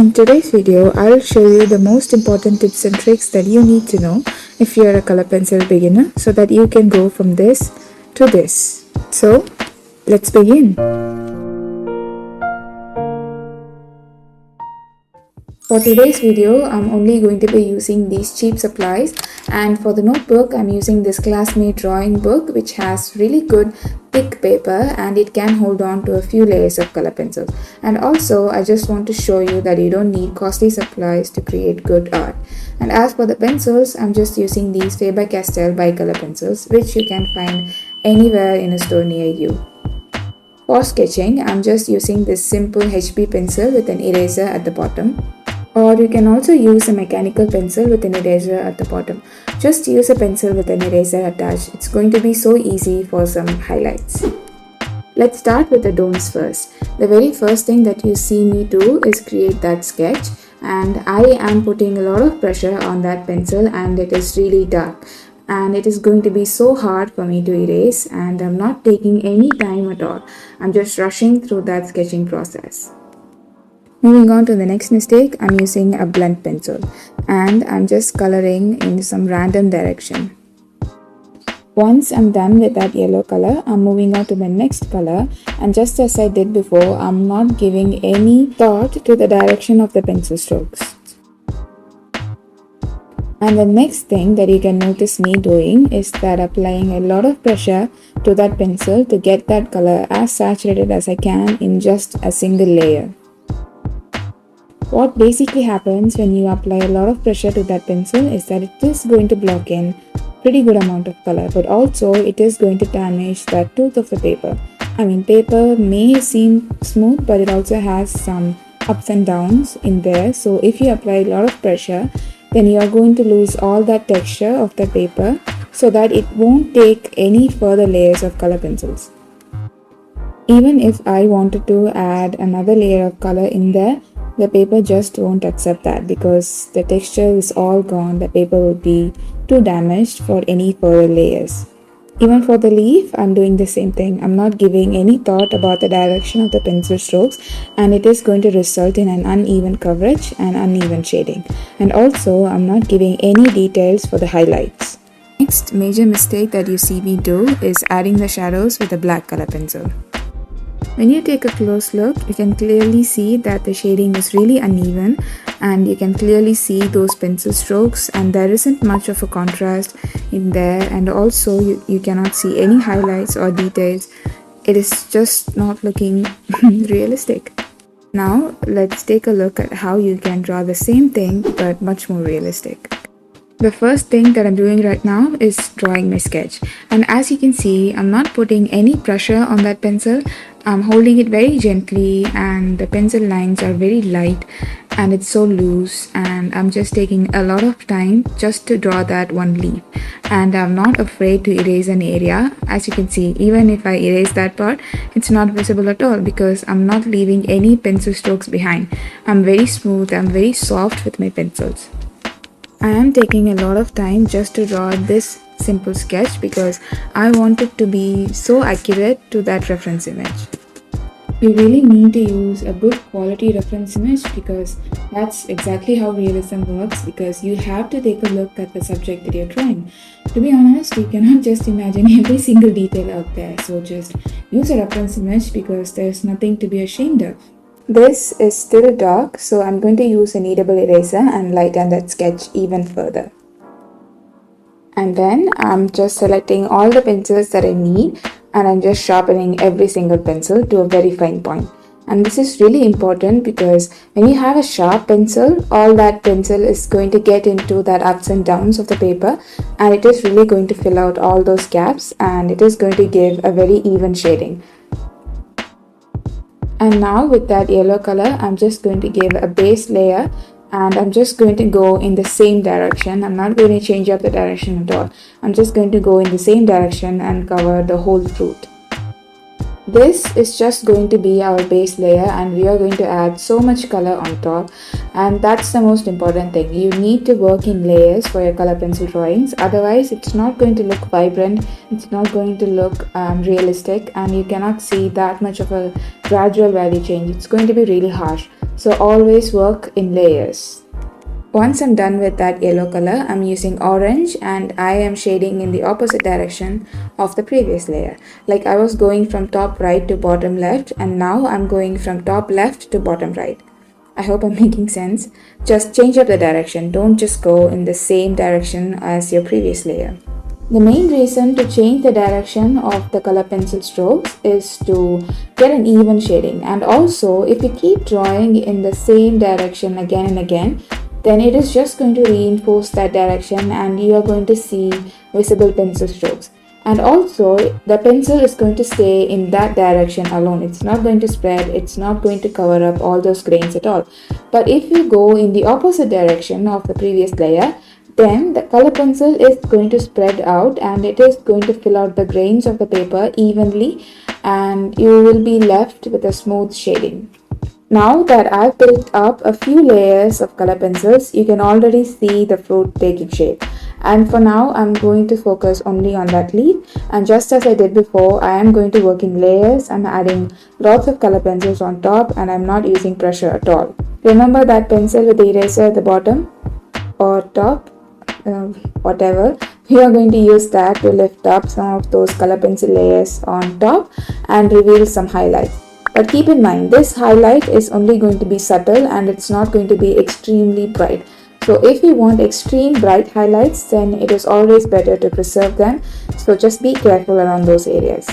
In today's video, I'll show you the most important tips and tricks that you need to know if you're a color pencil beginner so that you can go from this to this. So, let's begin. For today's video, I'm only going to be using these cheap supplies, and for the notebook, I'm using this Classmate drawing book which has really good thick paper and it can hold on to a few layers of color pencils. And also, I just want to show you that you don't need costly supplies to create good art. And as for the pencils, I'm just using these Faber-Castell bicolor pencils which you can find anywhere in a store near you. For sketching, I'm just using this simple HB pencil with an eraser at the bottom. Or you can also use a mechanical pencil with an eraser at the bottom. Just use a pencil with an eraser attached. It's going to be so easy for some highlights. Let's start with the don'ts first. The very first thing that you see me do is create that sketch, and I am putting a lot of pressure on that pencil and it is really dark. And it is going to be so hard for me to erase, and I'm not taking any time at all. I'm just rushing through that sketching process. Moving on to the next mistake, I'm using a blunt pencil and I'm just coloring in some random direction. Once I'm done with that yellow color, I'm moving on to the next color, and just as I did before, I'm not giving any thought to the direction of the pencil strokes. And the next thing that you can notice me doing is that applying a lot of pressure to that pencil to get that color as saturated as I can in just a single layer. What basically happens when you apply a lot of pressure to that pencil is that it is going to block in pretty good amount of color, but also it is going to damage that tooth of the paper. Paper may seem smooth, but it also has some ups and downs in there. So if you apply a lot of pressure, then you are going to lose all that texture of the paper so that it won't take any further layers of color pencils. Even if I wanted to add another layer of color in there, the paper just won't accept that because the texture is all gone. The paper will be too damaged for any further layers. Even for the leaf, I'm doing the same thing. I'm not giving any thought about the direction of the pencil strokes, and it is going to result in an uneven coverage and uneven shading. And also, I'm not giving any details for the highlights. Next major mistake that you see me do is adding the shadows with a black color pencil. When you take a close look, you can clearly see that the shading is really uneven, and you can clearly see those pencil strokes, and there isn't much of a contrast in there, and also you cannot see any highlights or details. It is just not looking realistic. Now let's take a look at how you can draw the same thing but much more realistic. The first thing that I'm doing right now is drawing my sketch, and as you can see, I'm not putting any pressure on that pencil. I'm holding it very gently, and the pencil lines are very light and it's so loose, and I'm just taking a lot of time just to draw that one leaf, and I'm not afraid to erase an area. As you can see, even if I erase that part, it's not visible at all because I'm not leaving any pencil strokes behind. I'm very smooth, I'm very soft with my pencils. I am taking a lot of time just to draw this simple sketch because I want it to be so accurate to that reference image. You really need to use a good quality reference image because that's exactly how realism works, because you have to take a look at the subject that you're drawing. To be honest, you cannot just imagine every single detail out there, so just use a reference image because there's nothing to be ashamed of. This is still dark, so I'm going to use a kneadable eraser and lighten that sketch even further. And then I'm just selecting all the pencils that I need, and I'm just sharpening every single pencil to a very fine point. And this is really important because when you have a sharp pencil, all that pencil is going to get into that ups and downs of the paper, and it is really going to fill out all those gaps, and it is going to give a very even shading. And now with that yellow color, I'm just going to give a base layer, and I'm just going to go in the same direction. I'm not going to change up the direction at all. I'm just going to go in the same direction and cover the whole fruit. This is just going to be our base layer, and we are going to add so much color on top, and that's the most important thing. You need to work in layers for your color pencil drawings, otherwise it's not going to look vibrant, it's not going to look realistic, and you cannot see that much of a gradual value change. It's going to be really harsh. So always work in layers. Once I'm done with that yellow color, I'm using orange and I am shading in the opposite direction of the previous layer. Like I was going from top right to bottom left, and now I'm going from top left to bottom right. I hope I'm making sense. Just change up the direction. Don't just go in the same direction as your previous layer. The main reason to change the direction of the color pencil strokes is to get an even shading, and also if you keep drawing in the same direction again and again, then it is just going to reinforce that direction and you are going to see visible pencil strokes. And also the pencil is going to stay in that direction alone. It's not going to spread, it's not going to cover up all those grains at all. But if you go in the opposite direction of the previous layer, then the color pencil is going to spread out and it is going to fill out the grains of the paper evenly, and you will be left with a smooth shading. Now that I've built up a few layers of color pencils, you can already see the fruit taking shape. And for now, I'm going to focus only on that leaf. And just as I did before, I am going to work in layers. I'm adding lots of color pencils on top and I'm not using pressure at all. Remember that pencil with the eraser at the bottom or top, whatever. We are going to use that to lift up some of those color pencil layers on top and reveal some highlights. But keep in mind, this highlight is only going to be subtle and it's not going to be extremely bright. So if you want extreme bright highlights, then it is always better to preserve them. So just be careful around those areas.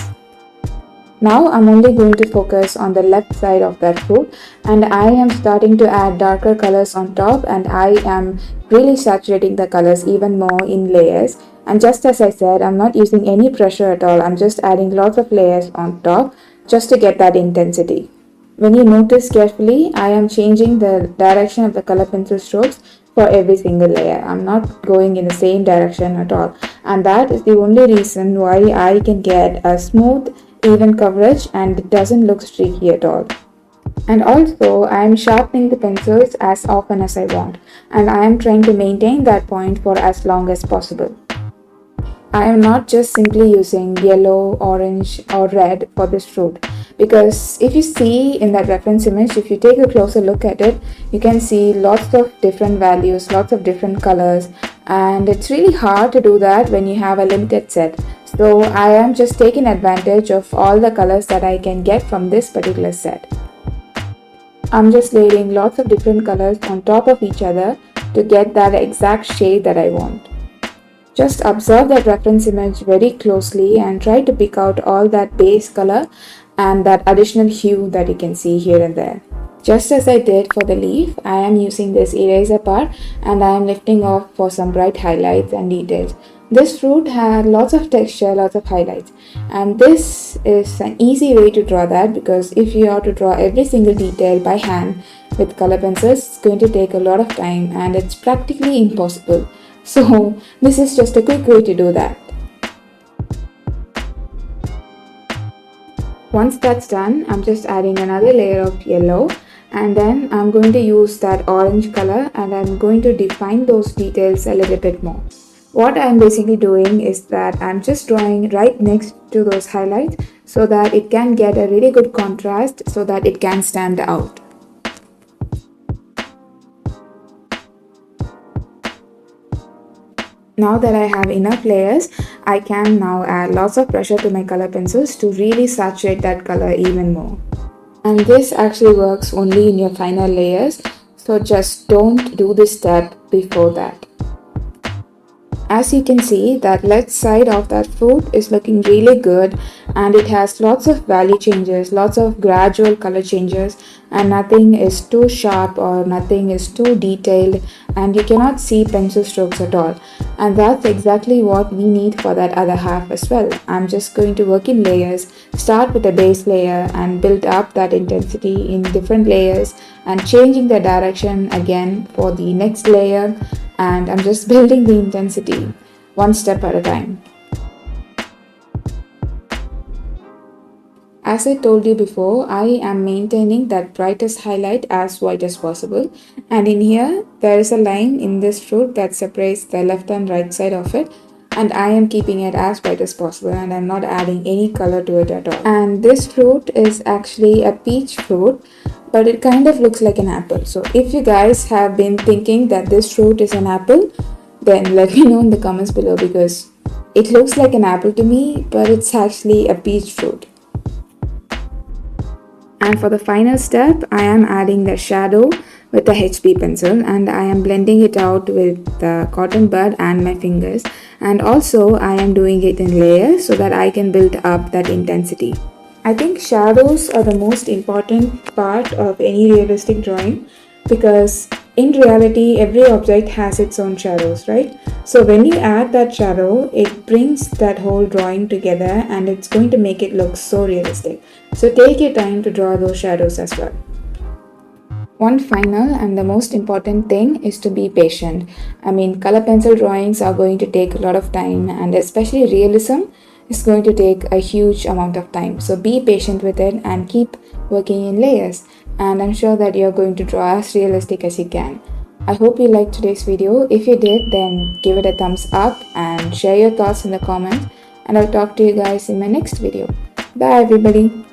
Now I'm only going to focus on the left side of that fruit, and I am starting to add darker colors on top, and I am really saturating the colors even more in layers. And just as I said, I'm not using any pressure at all. I'm just adding lots of layers on top just to get that intensity. When you notice carefully, I am changing the direction of the color pencil strokes for every single layer. I'm not going in the same direction at all. And that is the only reason why I can get a smooth, even coverage and it doesn't look streaky at all. And also, I am sharpening the pencils as often as I want. And I am trying to maintain that point for as long as possible. I am not just simply using yellow, orange or red for this fruit, because if you see in that reference image, if you take a closer look at it, you can see lots of different values, lots of different colors, and it's really hard to do that when you have a limited set. So I am just taking advantage of all the colors that I can get from this particular set. I'm just layering lots of different colors on top of each other to get that exact shade that I want. Just observe that reference image very closely and try to pick out all that base color and that additional hue that you can see here and there. Just as I did for the leaf, I am using this eraser part and I am lifting off for some bright highlights and details. This fruit had lots of texture, lots of highlights, and this is an easy way to draw that, because if you are to draw every single detail by hand with color pencils, it's going to take a lot of time and it's practically impossible. So this is just a quick way to do that. Once that's done, I'm just adding another layer of yellow, and then I'm going to use that orange color and I'm going to define those details a little bit more. What I'm basically doing is that I'm just drawing right next to those highlights so that it can get a really good contrast so that it can stand out. Now that I have enough layers, I can now add lots of pressure to my color pencils to really saturate that color even more. And this actually works only in your final layers, so just don't do this step before that. As you can see, that left side of that fruit is looking really good and it has lots of value changes, lots of gradual color changes, and nothing is too sharp or nothing is too detailed, and you cannot see pencil strokes at all. And that's exactly what we need for that other half as well. I'm just going to work in layers, start with the base layer and build up that intensity in different layers and changing the direction again for the next layer, and I'm just building the intensity one step at a time. As I told you before, I am maintaining that brightest highlight as white as possible, and in here there is a line in this fruit that separates the left and right side of it, and I am keeping it as bright as possible and I'm not adding any color to it at all. And this fruit is actually a peach fruit, but it kind of looks like an apple. So if you guys have been thinking that this fruit is an apple, then let me know in the comments below, because it looks like an apple to me, but it's actually a peach fruit. And for the final step, I am adding the shadow with the HB pencil, and I am blending it out with the cotton bud and my fingers, and also I am doing it in layers so that I can build up that intensity. I think shadows are the most important part of any realistic drawing, because in reality every object has its own shadows, right? So when you add that shadow, it brings that whole drawing together and it's going to make it look so realistic. So take your time to draw those shadows as well. One final and the most important thing is to be patient. I mean, color pencil drawings are going to take a lot of time, and especially realism is going to take a huge amount of time. So be patient with it and keep working in layers. And I'm sure that you're going to draw as realistic as you can. I hope you liked today's video. If you did, then give it a thumbs up and share your thoughts in the comments. And I'll talk to you guys in my next video. Bye everybody.